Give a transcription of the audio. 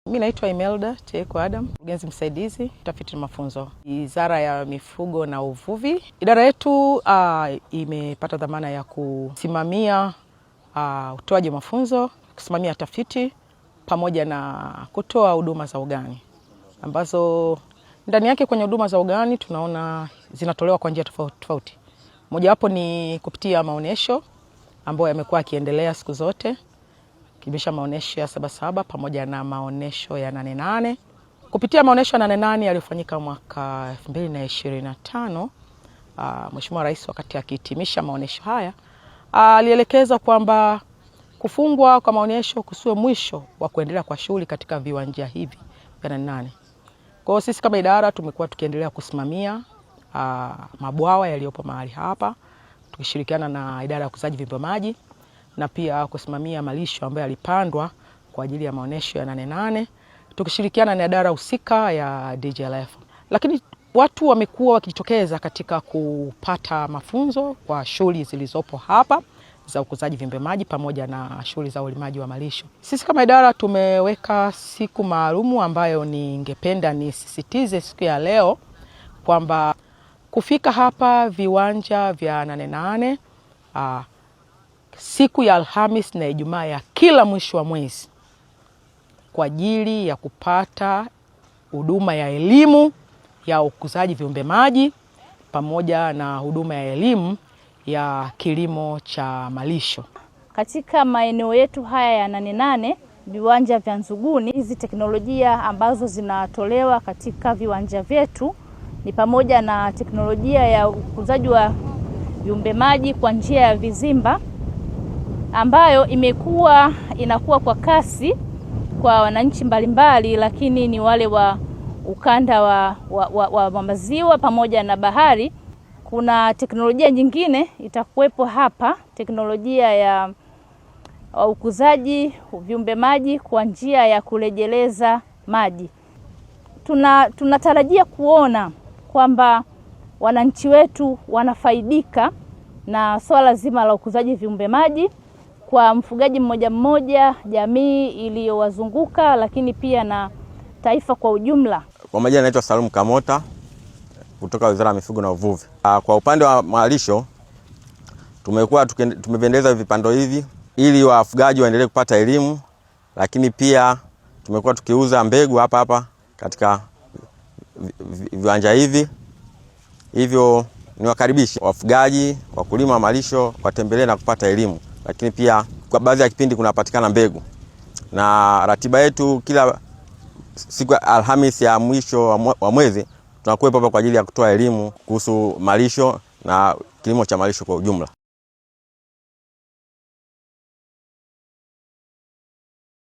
Mimi naitwa Imelda Cheko Adam, mkurugenzi msaidizi utafiti na mafunzo, Wizara ya Mifugo na Uvuvi. Idara yetu imepata dhamana ya kusimamia utoaji wa mafunzo, kusimamia tafiti pamoja na kutoa huduma za ugani, ambazo ndani yake kwenye huduma za ugani tunaona zinatolewa kwa njia tofauti tofauti. Mojawapo ni kupitia maonesho ambayo yamekuwa yakiendelea siku zote, kibisha maonesho ya Sabasaba pamoja na maonesho ya 88. Kupitia maonesho ya 88 yaliyofanyika mwaka 2025, Mheshimiwa Rais wakati akihitimisha maonesho haya alielekeza kwamba kufungwa kwa maonesho kusiwe mwisho wa kuendelea kwa shughuli katika viwanja hivi vya 88. Kwa hiyo sisi kama idara tumekuwa tukiendelea kusimamia mabwawa yaliyopo mahali hapa, tukishirikiana na idara ya ukuzaji viumbe maji na pia kusimamia malisho ambayo yalipandwa kwa ajili ya maonesho ya 88, tukishirikiana na idara husika ya DGLF. Lakini watu wamekuwa wakijitokeza katika kupata mafunzo kwa shughuli zilizopo hapa za ukuzaji viumbe maji pamoja na shughuli za ulimaji wa malisho. Sisi kama idara tumeweka siku maalumu ambayo ningependa nisisitize siku ya leo kwamba kufika hapa viwanja vya 88 siku ya Alhamis na Ijumaa ya kila mwisho wa mwezi kwa ajili ya kupata huduma ya elimu ya ukuzaji viumbe maji pamoja na huduma ya elimu ya kilimo cha malisho. Katika maeneo yetu haya ya 88 viwanja vya Nzuguni, hizi teknolojia ambazo zinatolewa katika viwanja vyetu ni pamoja na teknolojia ya ukuzaji wa viumbe maji kwa njia ya vizimba ambayo inakuwa kwa kasi kwa wananchi mbalimbali, lakini ni wale wa ukanda wa maziwa pamoja na bahari. Kuna teknolojia nyingine itakuwepo hapa, teknolojia ya ukuzaji viumbe maji kwa njia ya kurejeleza maji. Tunatarajia kuona kwamba wananchi wetu wanafaidika na swala zima la ukuzaji viumbe maji kwa mfugaji mmoja mmoja, jamii iliyowazunguka, lakini pia na taifa kwa ujumla. Kwa majina naitwa Salum Kamota kutoka Wizara ya Mifugo na Uvuvi. Kwa upande wa malisho tumeviendeleza vipando hivi ili wafugaji waendelee kupata elimu, lakini pia tumekuwa tukiuza mbegu hapa katika viwanja hivi. Hivyo niwakaribisha wafugaji, wakulima wa malisho watembelee na kupata elimu, lakini pia kwa baadhi ya kipindi kunapatikana mbegu. Na ratiba yetu kila siku ya Alhamisi ya mwisho wa mwezi tunakuwepo hapa kwa ajili ya kutoa elimu kuhusu malisho na kilimo cha malisho kwa ujumla.